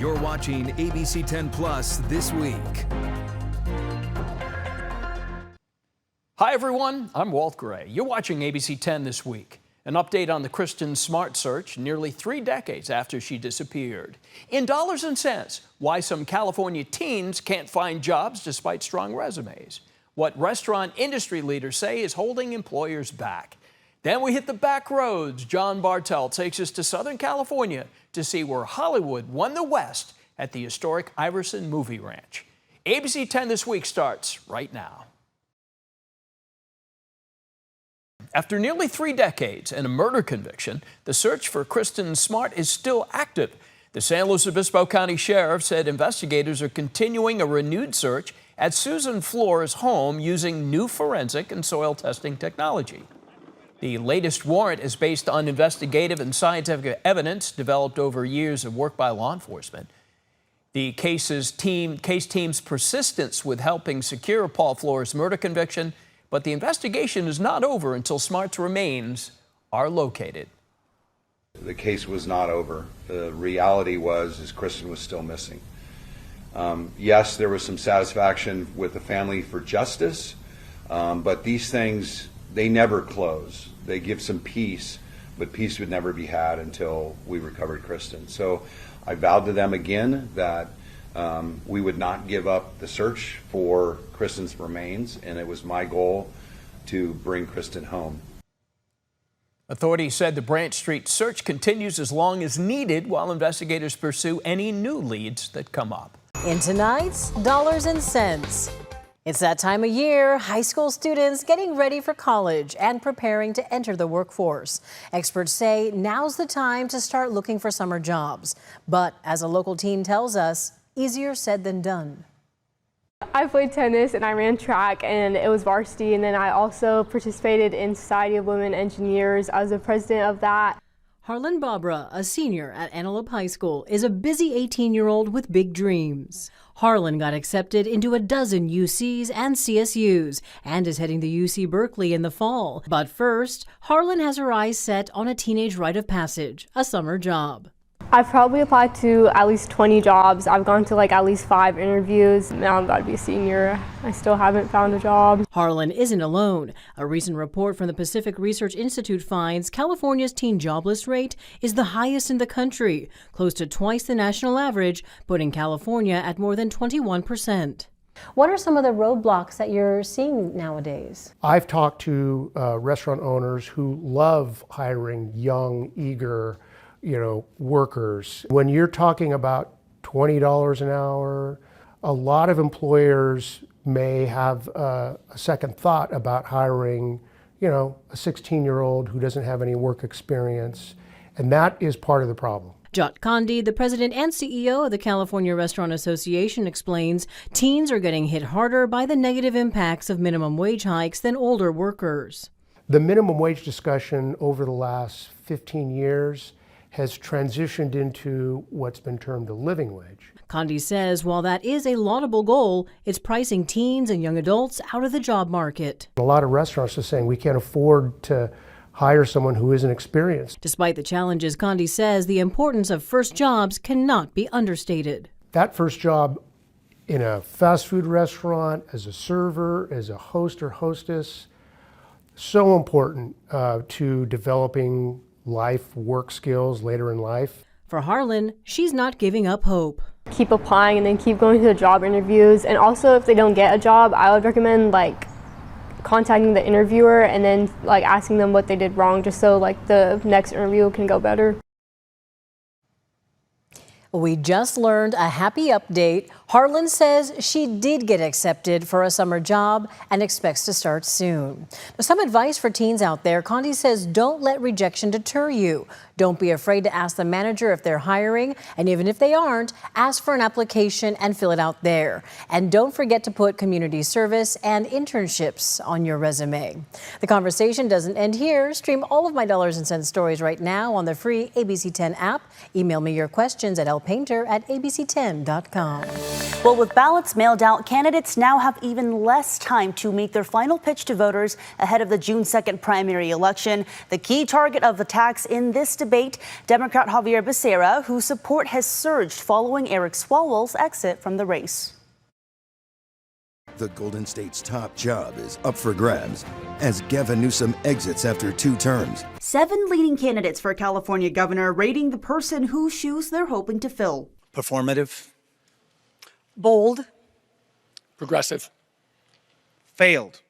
You're watching ABC10 Plus This Week. Hi everyone, I'm Walt Gray. You're watching ABC10 This Week. An update on the Kristin Smart search nearly 3 decades after she disappeared. In dollars and cents, why some California teens can't find jobs despite strong resumes. What restaurant industry leaders say is holding employers back. Then we hit the back roads. John Bartel takes us to Southern California to see where Hollywood won the West at the historic Iverson Movie Ranch. ABC10 This Week starts right now. After nearly 3 decades and a murder conviction, the search for Kristin Smart is still active. The San Luis Obispo County Sheriff said investigators are continuing a renewed search at Susan Floor's home using new forensic and soil testing technology. The latest warrant is based on investigative and scientific evidence developed over years of work by law enforcement. The case team's persistence with helping secure Paul Floor's murder conviction, but the investigation is not over until Smart's remains are located. The case was not over. The reality was Kristin was still missing. Yes, there was some satisfaction with the family for justice, but these things, they never close. They give some peace, but peace would never be had until we recovered Kristin. So I vowed to them again that we would not give up the search for Kristin's remains, and it was my goal to bring Kristin home. Authorities said the Branch Street search continues as long as needed while investigators pursue any new leads that come up. In tonight's Dollars and Cents. It's that time of year, high school students getting ready for college and preparing to enter the workforce. Experts say now's the time to start looking for summer jobs. But as a local teen tells us, easier said than done. I played tennis and I ran track and it was varsity, and then I also participated in Society of Women Engineers. I was the president of that. Harlan Babra, a senior at Antelope High School, is a busy 18-year-old with big dreams. Harlan got accepted into a dozen UCs and CSUs and is heading to UC Berkeley in the fall. But first, Harlan has her eyes set on a teenage rite of passage, a summer job. I've probably applied to at least 20 jobs. I've gone to at least 5 interviews. Now I'm about to be a senior. I still haven't found a job. Harlan isn't alone. A recent report from the Pacific Research Institute finds California's teen jobless rate is the highest in the country, close to twice the national average, putting California at more than 21%. What are some of the roadblocks that you're seeing nowadays? I've talked to restaurant owners who love hiring young, eager workers. When you're talking about $20 an hour, a lot of employers may have a second thought about hiring, a 16-year-old who doesn't have any work experience, and that is part of the problem. Jot Condi, the president and CEO of the California Restaurant Association, explains teens are getting hit harder by the negative impacts of minimum wage hikes than older workers. The minimum wage discussion over the last 15 years has transitioned into what's been termed a living wage. Condi says while that is a laudable goal, it's pricing teens and young adults out of the job market. A lot of restaurants are saying we can't afford to hire someone who isn't experienced. Despite the challenges, Condi says the importance of first jobs cannot be understated. That first job in a fast food restaurant, as a server, as a host or hostess, so important to developing work skills later in life. For Harlan, she's not giving up hope. Keep applying and then keep going to the job interviews. And also if they don't get a job, I would recommend contacting the interviewer and then asking them what they did wrong, just so the next interview can go better. We just learned a happy update. Harlan says she did get accepted for a summer job and expects to start soon. Now, some advice for teens out there. Condi says don't let rejection deter you. Don't be afraid to ask the manager if they're hiring, and even if they aren't, ask for an application and fill it out there. And don't forget to put community service and internships on your resume. The conversation doesn't end here. Stream all of my Dollars and Cents stories right now on the free ABC10 app. Email me your questions at lpainter@abc10.com. Well, with ballots mailed out, candidates now have even less time to make their final pitch to voters ahead of the June 2nd primary election. The key target of attacks in this debate debate Democrat Javier Becerra, whose support has surged following Eric Swalwell's exit from the race. The Golden State's top job is up for grabs as Gavin Newsom exits after 2 terms. 7 leading candidates for California governor rating the person whose shoes they're hoping to fill. Performative. Bold. Progressive. Failed.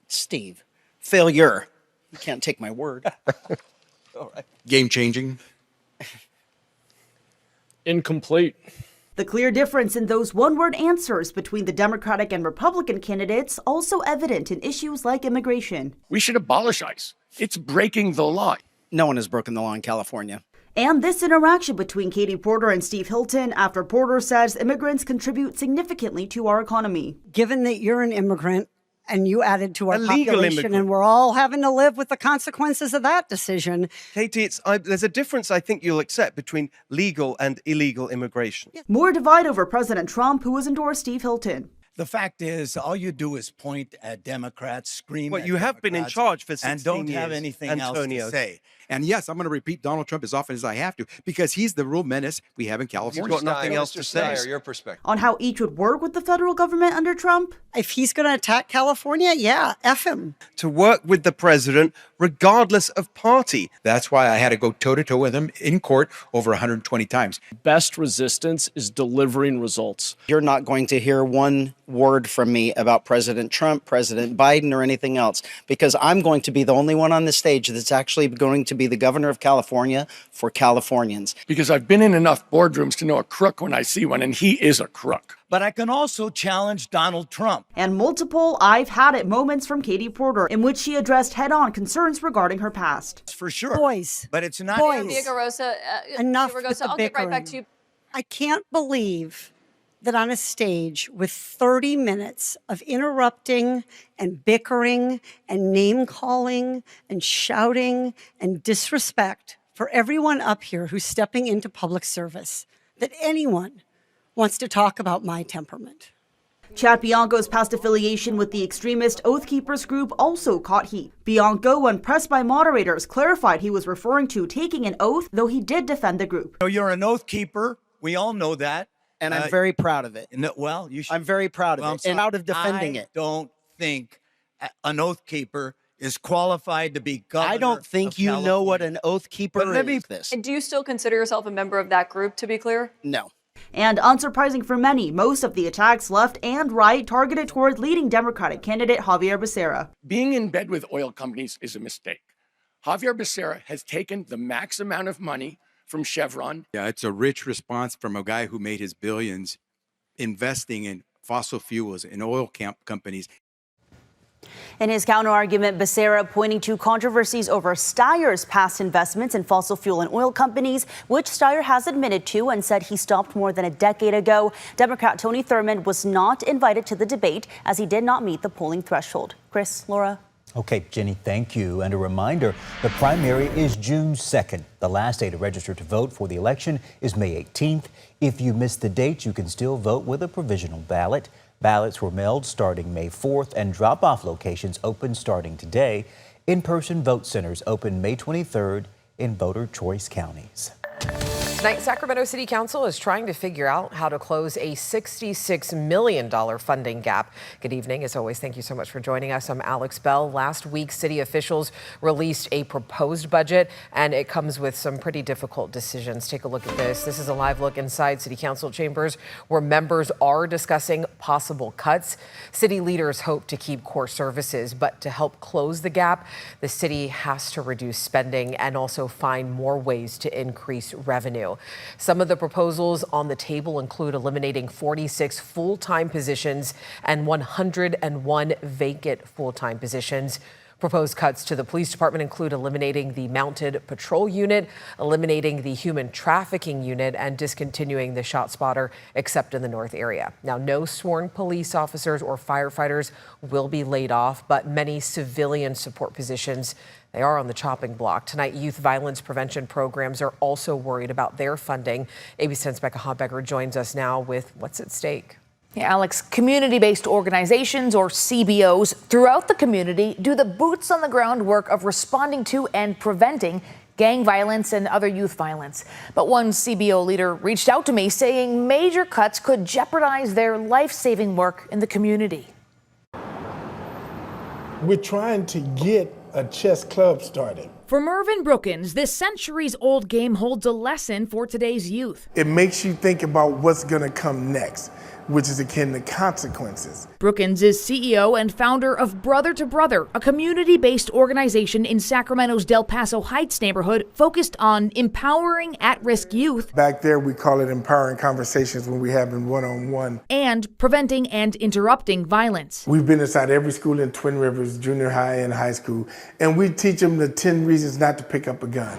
Steve. Failure. You can't take my word. All right. Game changing. Incomplete. The clear difference in those one-word answers between the Democratic and Republican candidates also evident in issues like immigration. We should abolish ICE. It's breaking the law. No one has broken the law in California. And this interaction between Katie Porter and Steve Hilton after Porter says immigrants contribute significantly to our economy. Given that you're an immigrant and you added to our Illegal population immigrant. and we're all having to live with the consequences of that decision. Katie, there's a difference I think you'll accept between legal and illegal immigration. More divide over President Trump, who has endorsed Steve Hilton. The fact is, all you do is point at Democrats, scream Well, at you have been in Democrats, charge for 16 and don't have years, anything Antonio. else to say. And yes, I'm going to repeat Donald Trump as often as I have to because he's the real menace we have in California. You've got nothing else to say. Your perspective. On how each would work with the federal government under Trump. If he's going to attack California, yeah, F him. To work with the president regardless of party. That's why I had to go toe-to-toe with him in court over 120 times. Best resistance is delivering results. You're not going to hear one word from me about President Trump, President Biden, or anything else, because I'm going to be the only one on the stage that's actually going to be the governor of California for Californians. Because I've been in enough boardrooms to know a crook when I see one, and he is a crook. But I can also challenge Donald Trump. And multiple I've had it moments from Katie Porter, in which she addressed head-on concerns regarding her past. For sure. Boys. But it's not. Boys. Enough with the I'll get right back bickering. to you. I can't believe that on a stage with 30 minutes of interrupting and bickering and name-calling and shouting and disrespect for everyone up here who's stepping into public service, that anyone wants to talk about my temperament. Chad Bianco's past affiliation with the extremist Oath Keepers group also caught heat. Bianco, when pressed by moderators, clarified he was referring to taking an oath, though he did defend the group. So you're an oath keeper. We all know that. And I'm very proud of it. Well, you should. I'm very proud of Well, it and proud of defending I it. don't think an oath keeper is qualified to be governor. I don't think of you know what California. an oath keeper But let is. me- This. And do you still consider yourself a member of that group, to be clear? No. And unsurprising for many, most of the attacks, left and right, targeted toward leading Democratic candidate Javier Becerra. Being in bed with oil companies is a mistake. Javier Becerra has taken the max amount of money from Chevron. Yeah, it's a rich response from a guy who made his billions investing in fossil fuels and oil companies. In his counterargument, Becerra pointing to controversies over Steyer's past investments in fossil fuel and oil companies, which Steyer has admitted to and said he stopped more than a decade ago. Democrat Tony Thurmond was not invited to the debate as he did not meet the polling threshold. Chris, Laura. Okay, Jenny, thank you. And a reminder, the primary is June 2nd. The last day to register to vote for the election is May 18th. If you missed the date, you can still vote with a provisional ballot. Ballots were mailed starting May 4th and drop-off locations open starting today. In-person vote centers open May 23rd in voter choice counties. Tonight, Sacramento City Council is trying to figure out how to close a $66 million funding gap. Good evening. As always, thank you so much for joining us. I'm Alex Bell. Last week, city officials released a proposed budget, and it comes with some pretty difficult decisions. Take a look at this. This is a live look inside City Council chambers where members are discussing possible cuts. City leaders hope to keep core services, but to help close the gap, the city has to reduce spending and also find more ways to increase revenue. Some of the proposals on the table include eliminating 46 full-time positions and 101 vacant full-time positions. Proposed cuts to the police department include eliminating the mounted patrol unit, eliminating the human trafficking unit, and discontinuing the ShotSpotter except in the North area. Now, no sworn police officers or firefighters will be laid off, but many civilian support positions, they are on the chopping block. Tonight, youth violence prevention programs are also worried about their funding. ABC10's Becca Hotbecker joins us now with what's at stake. Yeah, Alex, community-based organizations, or CBOs, throughout the community do the boots-on-the-ground work of responding to and preventing gang violence and other youth violence. But one CBO leader reached out to me saying major cuts could jeopardize their life-saving work in the community. We're trying to get a chess club started. For Mervyn Brookins, this centuries-old game holds a lesson for today's youth. It makes you think about what's going to come next, which is akin to consequences. Brookins is CEO and founder of Brother to Brother, a community-based organization in Sacramento's Del Paso Heights neighborhood focused on empowering at-risk youth. Back there, we call it empowering conversations when we have them one-on-one. And preventing and interrupting violence. We've been inside every school in Twin Rivers, junior high and high school, and we teach them the 10 reasons not to pick up a gun.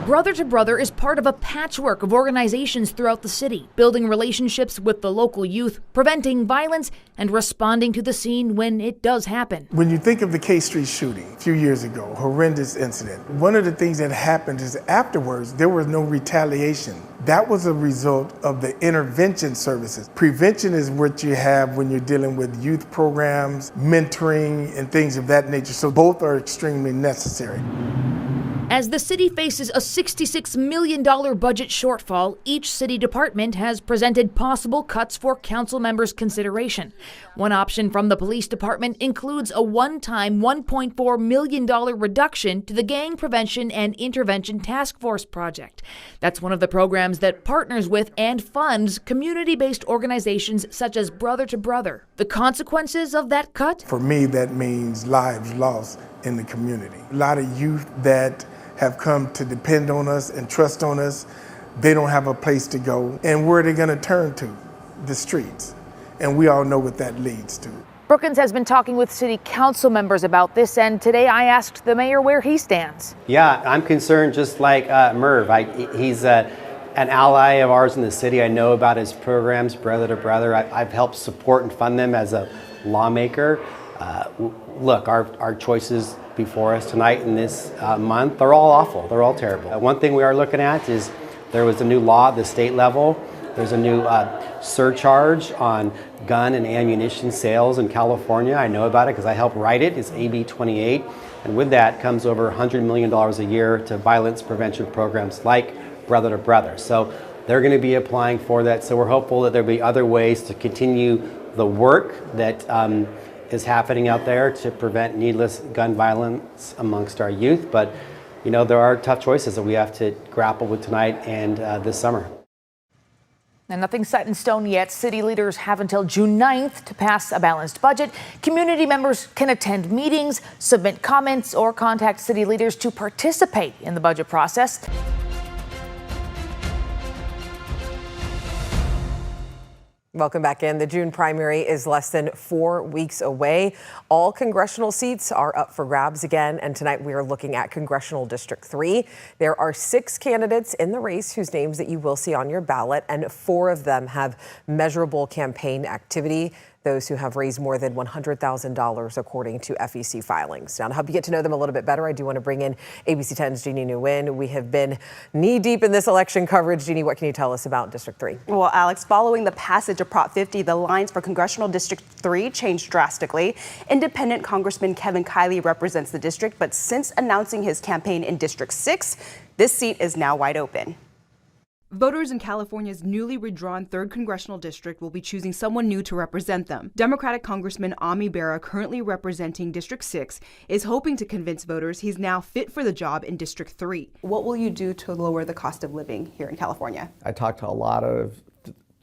Brother to Brother is part of a patchwork of organizations throughout the city, building relationships with the local youth, preventing violence, and responding to the scene when it does happen. When you think of the K Street shooting a few years ago, horrendous incident, one of the things that happened is afterwards there was no retaliation. That was a result of the intervention services. Prevention is what you have when you're dealing with youth programs, mentoring, and things of that nature. So both are extremely necessary. As the city faces a $66 million budget shortfall, each city department has presented possible cuts for council members' consideration. One option from the police department includes a one-time $1.4 million reduction to the Gang Prevention and Intervention Task Force project. That's one of the programs that partners with and funds community-based organizations such as Brother to Brother. The consequences of that cut? For me, that means lives lost in the community. A lot of youth that have come to depend on us and trust on us, they don't have a place to go. And where are they going to turn to? The streets. And we all know what that leads to. Brookins has been talking with city council members about this, and today I asked the mayor where he stands. Yeah, I'm concerned just like Merv. He's an ally of ours in the city. I know about his programs, Brother to Brother. I've helped support and fund them as a lawmaker. Look, our choices before us tonight and this month, they're all awful. They're all terrible. One thing we are looking at is there was a new law at the state level. There's a new surcharge on gun and ammunition sales in California. I know about it because I helped write it. It's AB28. And with that comes over $100 million a year to violence prevention programs like Brother to Brother. So they're going to be applying for that. So we're hopeful that there'll be other ways to continue the work that is happening out there to prevent needless gun violence amongst our youth. But, you know, there are tough choices that we have to grapple with tonight and this summer. And nothing's set in stone yet. City leaders have until June 9th to pass a balanced budget. Community members can attend meetings, submit comments, or contact city leaders to participate in the budget process. Welcome back in. The June primary is less than 4 weeks away. All congressional seats are up for grabs again, and tonight we are looking at Congressional District 3. There are 6 candidates in the race whose names that you will see on your ballot, and 4 of them have measurable campaign activity. Those who have raised more than $100,000 according to FEC filings. Now, to help you get to know them a little bit better, I do want to bring in ABC 10's Jeannie Nguyen. We have been knee deep in this election coverage. Jeannie, what can you tell us about District 3? Well, Alex, following the passage of Prop 50, the lines for Congressional District 3 changed drastically. Independent Congressman Kevin Kiley represents the district, but since announcing his campaign in District 6, this seat is now wide open. Voters in California's newly redrawn 3rd Congressional District will be choosing someone new to represent them. Democratic Congressman Ami Bera, currently representing District 6, is hoping to convince voters he's now fit for the job in District 3. What will you do to lower the cost of living here in California? I talked to a lot of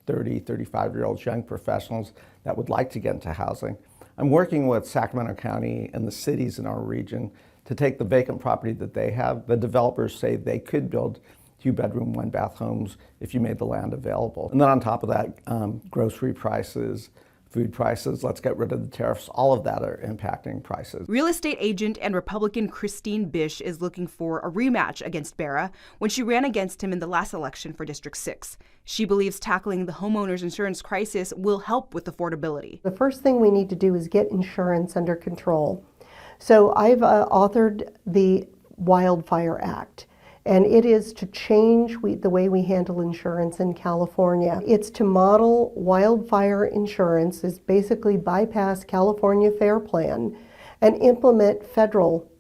30, 35-year-olds, young professionals that would like to get into housing. I'm working with Sacramento County and the cities in our region to take the vacant property that they have. The developers say they could build 2-bedroom, 1-bath homes if you made the land available. And then on top of that, grocery prices, food prices, let's get rid of the tariffs, all of that are impacting prices. Real estate agent and Republican Kristin Bish is looking for a rematch against Bera when she ran against him in the last election for District 6. She believes tackling the homeowners insurance crisis will help with affordability. The first thing we need to do is get insurance under control. So I've authored the Wildfire Act. And it is to change the way we handle insurance in California. It's to model wildfire insurance, is basically bypass California Fair Plan and implement federal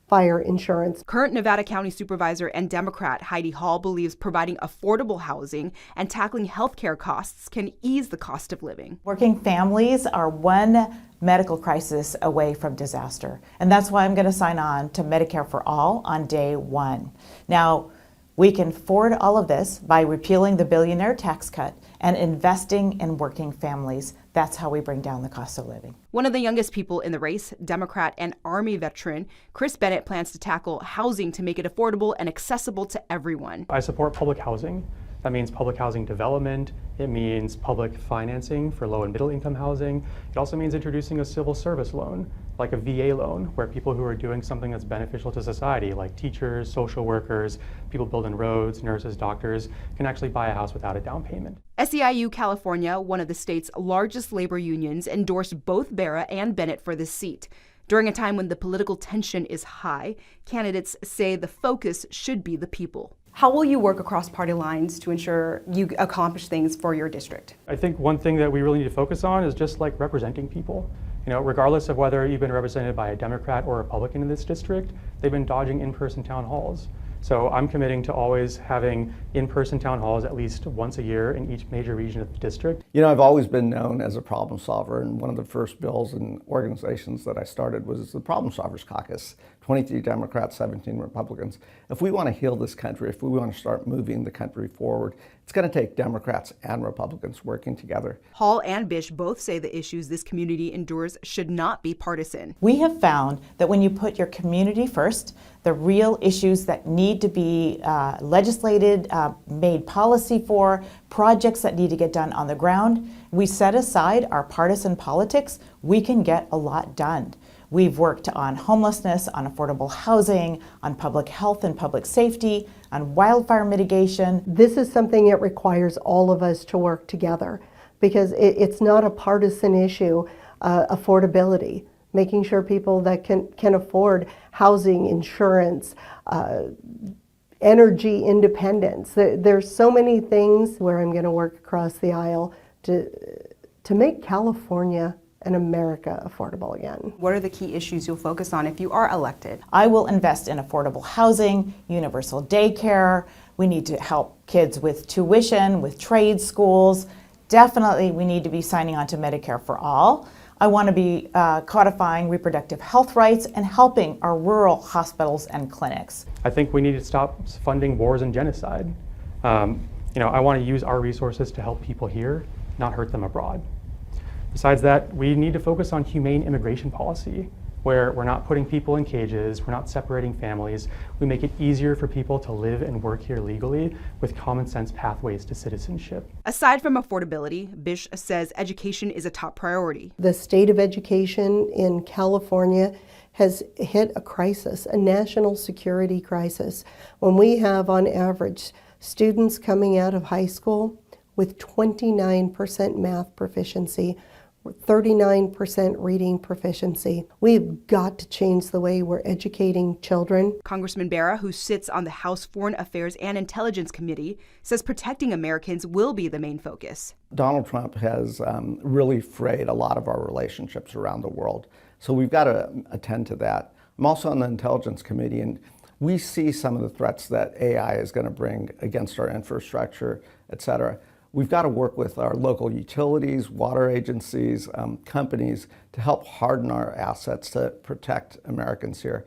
fire insurance. Current Nevada County Supervisor and Democrat Heidi Hall believes providing affordable housing and tackling healthcare costs can ease the cost of living. Working families are one medical crisis away from disaster, and that's why I'm going to sign on to Medicare for All on day one. Now, we can afford all of this by repealing the billionaire tax cut and investing in working families. That's how we bring down the cost of living. One of the youngest people in the race, Democrat and Army veteran Chris Bennett, plans to tackle housing to make it affordable and accessible to everyone. I support public housing. That means public housing development. It means public financing for low and middle income housing. It also means introducing a civil service loan, like a VA loan, where people who are doing something that's beneficial to society, like teachers, social workers, people building roads, nurses, doctors, can actually buy a house without a down payment. SEIU California, one of the state's largest labor unions, endorsed both Bera and Bennett for this seat. During a time when the political tension is high, candidates say the focus should be the people. How will you work across party lines to ensure you accomplish things for your district? I think one thing that we really need to focus on is just like representing people. You know, regardless of whether you've been represented by a Democrat or Republican in this district, they've been dodging in-person town halls. So I'm committing to always having in-person town halls at least once a year in each major region of the district. You know, I've always been known as a problem solver, and one of the first bills and organizations that I started was the Problem Solvers Caucus, 23 Democrats, 17 Republicans. If we want to heal this country, if we want to start moving the country forward, it's going to take Democrats and Republicans working together. Hall and Bish both say the issues this community endures should not be partisan. We have found that when you put your community first, the real issues that need to be legislated, made policy for, projects that need to get done on the ground, we set aside our partisan politics, we can get a lot done. We've worked on homelessness, on affordable housing, on public health and public safety, on wildfire mitigation. This is something that requires all of us to work together because it's not a partisan issue, affordability. Making sure people that can afford housing, insurance, energy independence. There's so many things where I'm going to work across the aisle to make California and America affordable again. What are the key issues you'll focus on if you are elected? I will invest in affordable housing, universal daycare. We need to help kids with tuition, with trade schools. Definitely we need to be signing on to Medicare for All. I want to be codifying reproductive health rights and helping our rural hospitals and clinics. I think we need to stop funding wars and genocide. I want to use our resources to help people here, not hurt them abroad. Besides that, we need to focus on humane immigration policy, where we're not putting people in cages, we're not separating families. We make it easier for people to live and work here legally with common sense pathways to citizenship. Aside from affordability, Bish says education is a top priority. The state of education in California has hit a crisis, a national security crisis. When we have, on average, students coming out of high school with 29% math proficiency, 39% reading proficiency. We've got to change the way we're educating children. Congressman Bera, who sits on the House Foreign Affairs and Intelligence Committee, says protecting Americans will be the main focus. Donald Trump has really frayed a lot of our relationships around the world. So we've got to attend to that. I'm also on the Intelligence Committee, and we see some of the threats that AI is going to bring against our infrastructure, et cetera. We've got to work with our local utilities, water agencies, companies to help harden our assets to protect Americans here.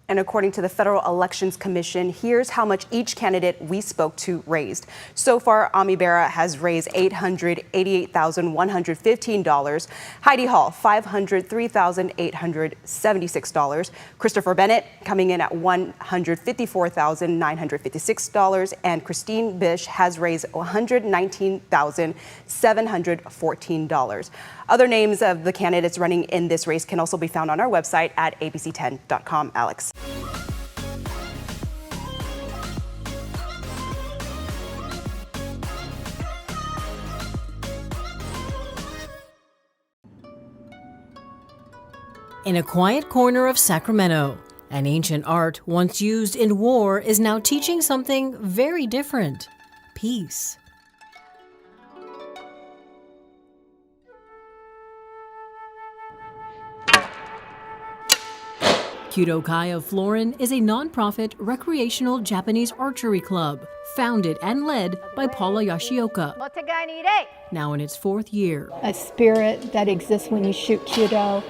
And according to the Federal Elections Commission, here's how much each candidate we spoke to raised. So far, Ami Bera has raised $888,115. Heidi Hall, $503,876. Christopher Bennett coming in at $154,956. And Kristin Bish has raised $119,714. Other names of the candidates running in this race can also be found on our website at abc10.com. Alex. In a quiet corner of Sacramento, an ancient art once used in war is now teaching something very different: peace. Kudo-kai of Florin is a nonprofit recreational Japanese archery club, founded and led by Paula Yoshioka, now in its 4th year. A spirit that exists when you shoot Kudo.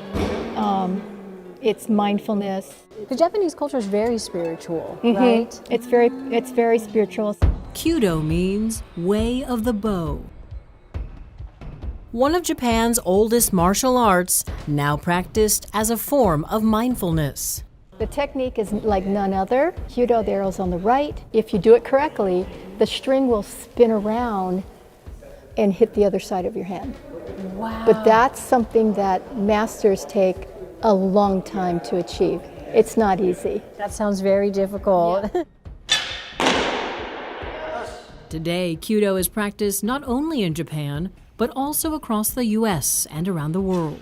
It's mindfulness. The Japanese culture is very spiritual, right? It's very spiritual. Kudo means way of the bow. One of Japan's oldest martial arts, now practiced as a form of mindfulness. The technique is like none other. Kudo, the arrow's on the right. If you do it correctly, the string will spin around and hit the other side of your hand. Wow. But that's something that masters take a long time to achieve. It's not easy. That sounds very difficult. Yeah. Today, Kudo is practiced not only in Japan, but also across the U.S. and around the world.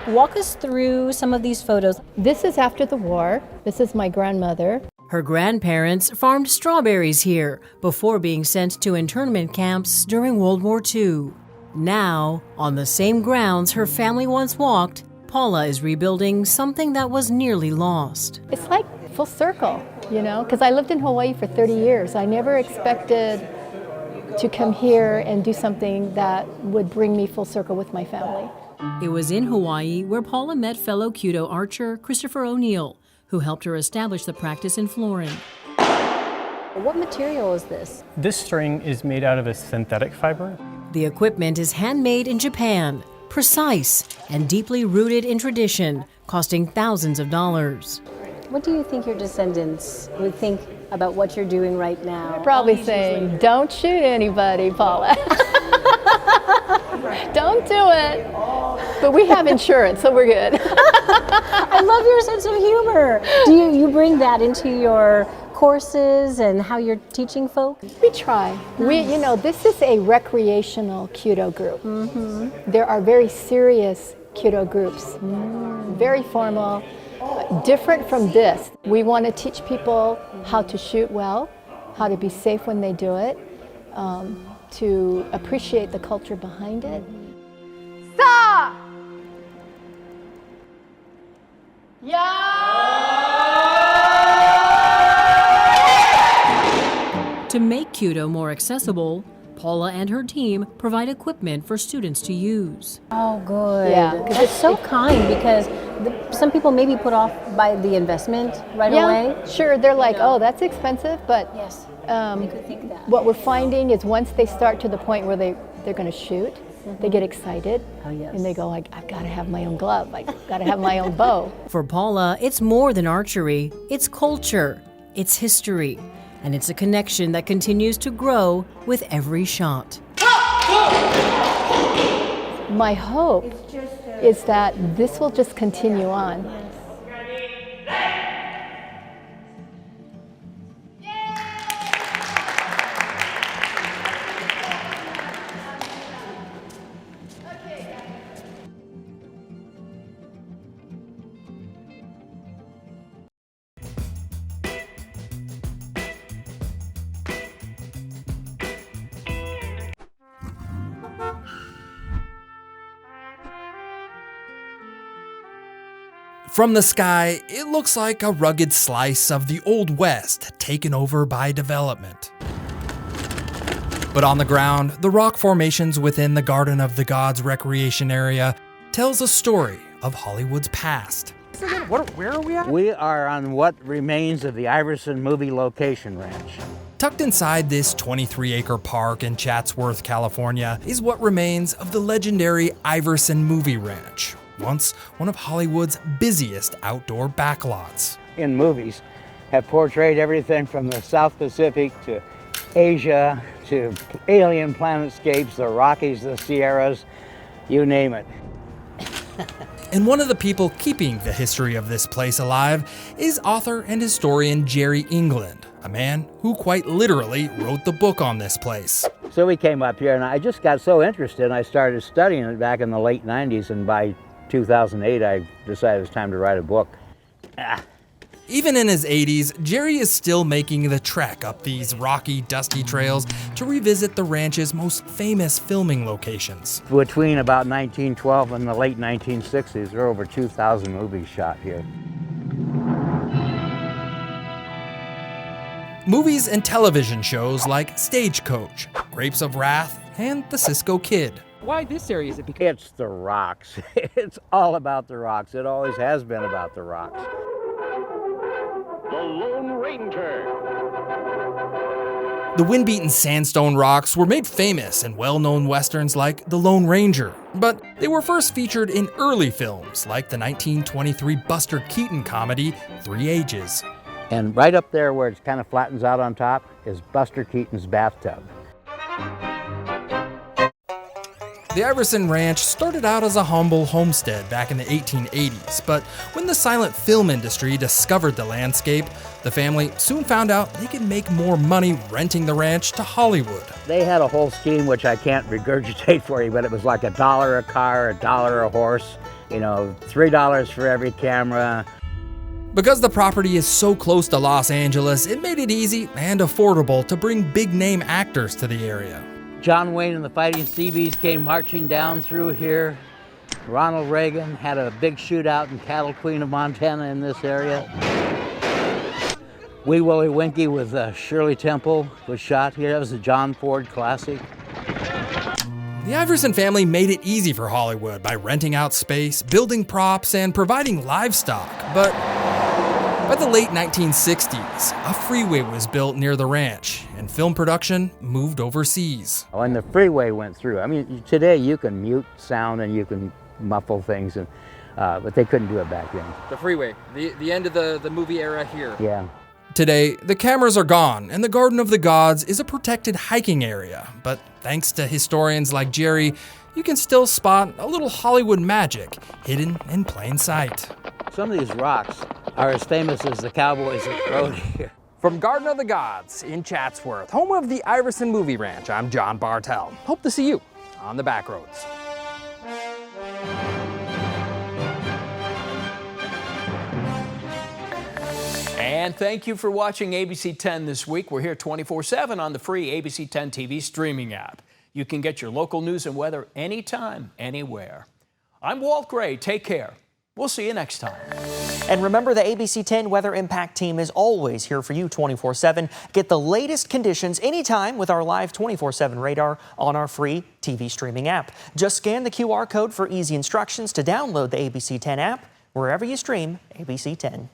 Walk us through some of these photos. This is after the war. This is my grandmother. Her grandparents farmed strawberries here before being sent to internment camps during World War II. Now, on the same grounds her family once walked, Paula is rebuilding something that was nearly lost. It's like full circle, you know, because I lived in Hawaii for 30 years. I never expected to come here and do something that would bring me full circle with my family. It was in Hawaii where Paula met fellow Kudo archer Christopher O'Neill, who helped her establish the practice in Florin. What material is this? This string is made out of a synthetic fiber. The equipment is handmade in Japan, precise and deeply rooted in tradition, costing thousands of dollars. What do you think your descendants would think about what you're doing right now? They're probably saying, don't shoot anybody, Paula. Don't do it. But we have insurance, so we're good. I love your sense of humor. Do you bring that into your courses and how you're teaching folk? We try. Nice. You know, this is a recreational Kudo group. There are very serious Kudo groups, very formal, different from this. We want to teach people how to shoot well, how to be safe when they do it, to appreciate the culture behind it. Stop! To make Kudo more accessible, Paula and her team provide equipment for students to use. Oh, good. Yeah, That's so kind because some people may be put off by the investment right away. Sure, they're like, oh, that's expensive, but yes, they could think that. What we're finding is once they start to the point where they're going to shoot, they get excited, and they go like, I've got to have my own glove, I've got to have my own bow. For Paula, it's more than archery, it's culture, it's history, and it's a connection that continues to grow with every shot. My hope is that this will just continue on. From the sky, it looks like a rugged slice of the Old West taken over by development. But on the ground, the rock formations within the Garden of the Gods recreation area tells a story of Hollywood's past. Where are we at? We are on what remains of the Iverson Movie Location Ranch. Tucked inside this 23-acre park in Chatsworth, California, is what remains of the legendary Iverson Movie Ranch, once one of Hollywood's busiest outdoor backlots. In movies, have portrayed everything from the South Pacific to Asia to alien planetscapes, the Rockies, the Sierras, you name it. And one of the people keeping the history of this place alive is author and historian Jerry England, a man who quite literally wrote the book on this place. So we came up here and I just got so interested and I started studying it back in the late 90s, and by 2008 I decided it was time to write a book. Even in his 80s, Jerry is still making the trek up these rocky, dusty trails to revisit the ranch's most famous filming locations. Between about 1912 and the late 1960s, there were over 2,000 movies shot here. Movies and television shows like Stagecoach, Grapes of Wrath, and The Cisco Kid. Why this area? Is it because it's the rocks? It's all about the rocks. It always has been about the rocks. The Lone Ranger. The wind-beaten sandstone rocks were made famous in well-known westerns like The Lone Ranger, but they were first featured in early films like the 1923 Buster Keaton comedy 3 Ages. And right up there where it kind of flattens out on top is Buster Keaton's bathtub. The Iverson Ranch started out as a humble homestead back in the 1880s, but when the silent film industry discovered the landscape, the family soon found out they could make more money renting the ranch to Hollywood. They had a whole scheme which I can't regurgitate for you, but it was like $1 a car, $1 a horse, you know, $3 for every camera. Because the property is so close to Los Angeles, it made it easy and affordable to bring big-name actors to the area. John Wayne and the Fighting Seabees came marching down through here. Ronald Reagan had a big shootout in Cattle Queen of Montana in this area. Wee Willie Winkie with Shirley Temple was shot here. That was a John Ford classic. The Iverson family made it easy for Hollywood by renting out space, building props, and providing livestock. But by the late 1960s, a freeway was built near the ranch, and film production moved overseas. When the freeway went through, I mean, today you can mute sound and you can muffle things, but they couldn't do it back then. The freeway, the end of the movie era here. Yeah. Today, the cameras are gone, and the Garden of the Gods is a protected hiking area. But thanks to historians like Jerry, you can still spot a little Hollywood magic hidden in plain sight. Some of these rocks are as famous as the cowboys that rode here. From Garden of the Gods in Chatsworth, home of the Iverson Movie Ranch, I'm John Bartell. Hope to see you on the back roads. And thank you for watching ABC 10 this week. We're here 24/7 on the free ABC 10 TV streaming app. You can get your local news and weather anytime, anywhere. I'm Walt Gray. Take care. We'll see you next time. And remember, the ABC 10 Weather Impact team is always here for you 24/7. Get the latest conditions anytime with our live 24/7 radar on our free TV streaming app. Just scan the QR code for easy instructions to download the ABC 10 app wherever you stream ABC 10.